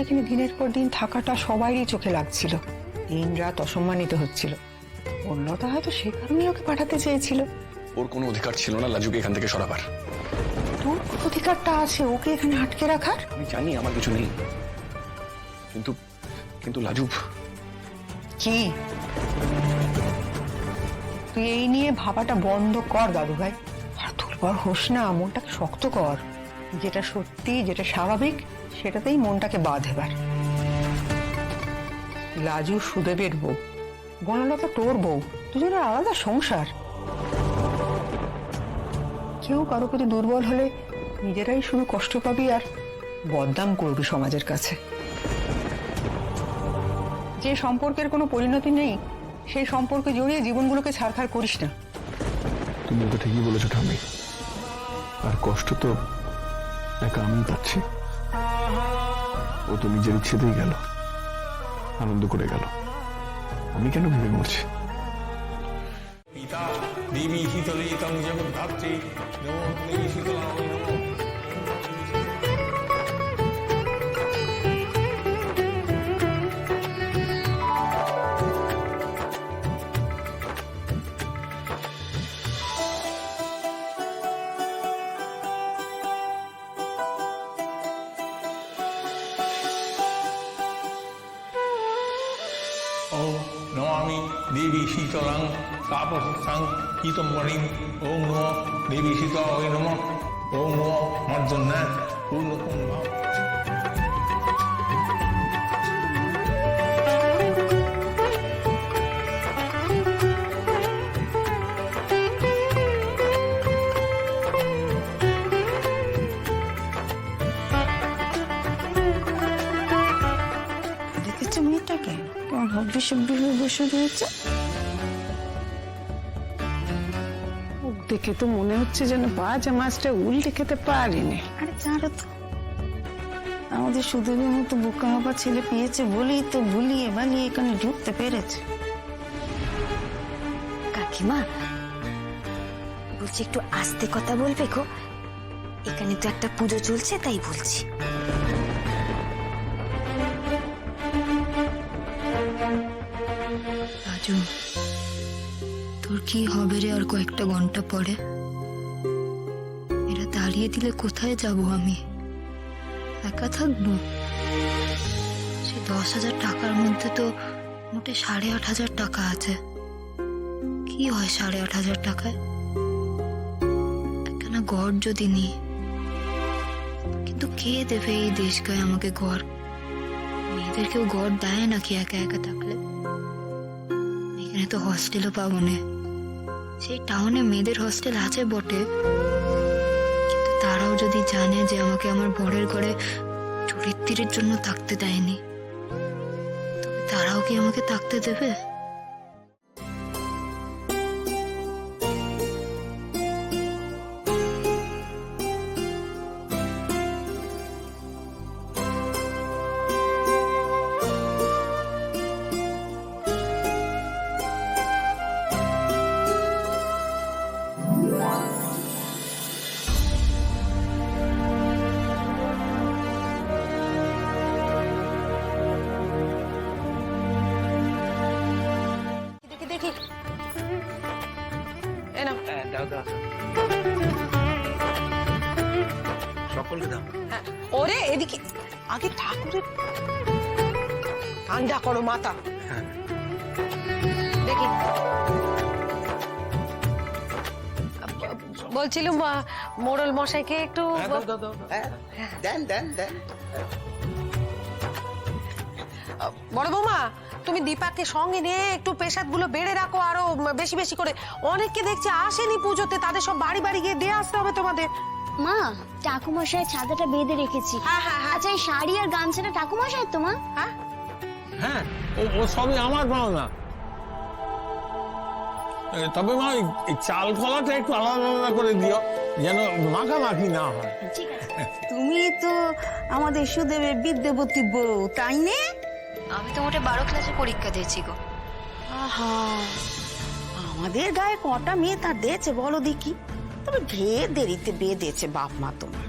এখানে দিনের পর দিন থাকাটা সবারই চোখে লাগছিল। দিন রাত অসম্মানিত হচ্ছিল। বনলতা হয়তো সে কারণেই ওকে পাঠাতে চেয়েছিল। ওর কোনো অধিকার ছিল না লাজুকে এখান থেকে সরাবার। তোর অধিকারটা আছে ওকে এখানে আটকে রাখার। আমি জানি আমার কিছু নেই, কিন্তু কিন্তু লাজু। কি তুই এই নিয়ে ভাবাটা বন্ধ কর দাদু ভাই। আর দুর্বল হোস না, মনটাকে শক্ত কর। যেটা সত্যি, যেটা স্বাভাবিক, সেটাতেই মনটাকে বাঁধ। এবার লাজু সুদেবের বউ, বনলতা তোর বউ, দুজনের আলাদা সংসার। কেউ কারো প্রতি দুর্বল হলে নিজেরাই শুধু কষ্ট পাবি আর বদনাম করবি সমাজের কাছে। যে সম্পর্কের কোনো পরিণতি নেই সেই সম্পর্কে জড়িয়ে জীবনগুলোকে ছাড়খাড় করিস না। তুমি তো ঠিকই বলেছো ঠাম্মি, আর কষ্ট তো একা আমি পাচ্ছি। ও তো নিজের ইচ্ছেতেই গেল, আনন্দ করে গেল, আমি কেন ভেবে মরছি? পিতা দেবী শীতলে তং জগদ্ধাত্রী নমো দেবী শীতলায় নমো। ওম নমামি দেবী শীতলাং তাপসাং পীতম্বরীং। ওম নমো দেবী শীতলায় নমঃ। ওম নমো মর্জন্যায় পূর্ণকুম্ভ। দেখেছো মেয়েটাকে কেমন হব্বি সব্বি হয়ে বসে রয়েছে? দেখে তো মনে হচ্ছে যেন বাজা মাছটা উল্টে খেতে পারিনি। আরে জানো তো, আমাদের সুদেবের মতো বোকা হবার ছেলে পেয়েছে বলেই তো ভুলিয়ে বালিয়ে এখানে ঢুকতে পেরেছে। কাকিমা বলছি একটু আস্তে কথা বলবে গো, এখানে তো একটা পুজো চলছে তাই বলছি। রাজু, তোর কি হবে রে আর কয়েকটা ঘন্টা পরে? এরা তাড়িয়ে দিলে কোথায় যাব আমি? একা থাকবো? সে 10,000 টাকার মধ্যে তো মোটে 8,500 টাকা আছে। কি হয় 8,500 টাকায়? একখানা ঘর যদি নিই, কিন্তু কে দেবে এই দেশ গায়ে আমাকে ঘর? মেয়েদের কেউ ঘর দেয় নাকি একা একা থাকলে? এখানে তো হস্টেলও পাবো না। সেই টাউনে মেয়েদের হস্টেল আছে বটে, কিন্তু তারাও যদি জানে যে আমাকে আমার বরের ঘরে চরিত্রের জন্য থাকতে দেয়নি, তবে তারাও কি আমাকে থাকতে দেবে? সকলকে দাও। ওরে এদিকে আগে ঠাকুরের ঠান্ডা করো মাথা। দেখি বলছিলাম মোড়ল মশাইকে একটু দেন দেন দেন। বড় বৌমা, তুমি দীপাকে সঙ্গে নিয়ে একটু পেশাদ গুলো বেড়ে রাখো আরো বেশি বেশি করে। অনেককে দেখছি আসেনি পুজোতে, তাদের সব বাড়ি বাড়ি গিয়ে দিয়ে আসতে হবে তোমাদের। মা, ঠাকুমশাই ছাতাটা বেঁধে রেখেছি। আচ্ছা, এই শাড়ি আর গামছাটা ঠাকুমশাই তো মা? হ্যাঁ, ও সবই আমার পাওনা। তবে মা এই চাল কলাটা একটু আলাদা আলাদা করে দিও, যেন মাখামাখি না হয়। ঠিক আছে। তুমি তো আমাদের সুদেবের বিদ্যাবতী বউ, তাই নে? আমি তো মোটে 12 ক্লাসে পরীক্ষা দিয়েছি গো। আহা, আমাদের গায়ে কটা মেয়ে তার দিয়েছে বলো দেখি? তবে ঢের দেরিতে বিয়ে দিয়েছে বাপ মা তোমার।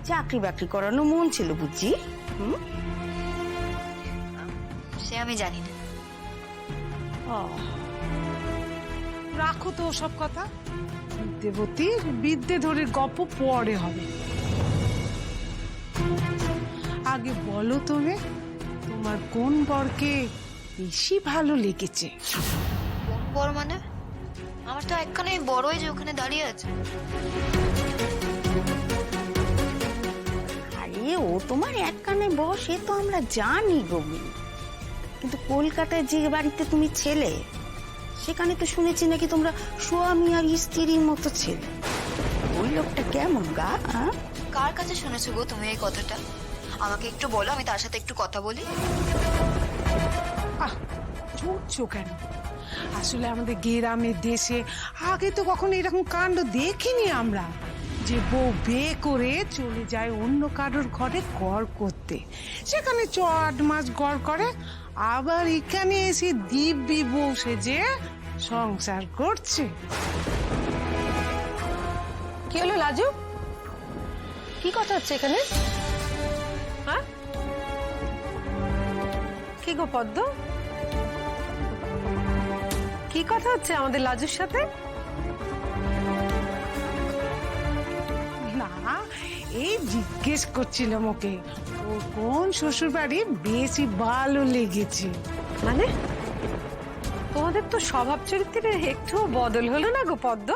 চাকরি বাকরি করানো মন ছিল বুঝি? সে আমি জানি না। রাখো তো সব কথা, দেবতীর বিদ্যে ধরে গপ্প পরে হবে। আগে বলো তুমি, তোমার কোন বরকে বেশি ভালো লেগেছে? কোন বড় মানে? আমার তো একখানে বড়ই যে ওখানে দাঁড়িয়ে আছে। আরে ও তোমার এক কানে বস, সে তো আমরা জানি গমি, কিন্তু কলকাতায় যে বাড়িতে তুমি ছেলে সেখানে তো শুনেছি নাকি তোমরা স্বামী আর স্ত্রীর মতো ছেলে। ওই লোকটা কেমন গা? কার কাছে শুনেছো গো তুমি এই কথাটা? আমাকে একটু বলো, আমি তার সাথে একটু কথা বলি। চুপছো কেন? আসলে আমাদের গ্রামের দেশে আগে তো কখনো এরকম কাণ্ড দেখিনি আমরা, যে বউ বিয়ে করে চলে যায় অন্য কারোর ঘরে গড় করতে, সেখানে 8 মাস গড় করে, আবার এখানে এসে দিব্যি বউ সেজে সংসার করছে। কি হলো লাজু, কি কথা হচ্ছে এখানে? হ্যাঁ কি গো পদ্ম, কি কথা হচ্ছে আমাদের লাজুর সাথে? না, এই জিজ্ঞেস করছিলাম ওকে, ও কোন শ্বশুর বাড়ি বেশি ভালো লেগেছে। মানে তোমাদের তো স্বভাব চরিত্রের একটু বদল হলো না গো পদ্ম?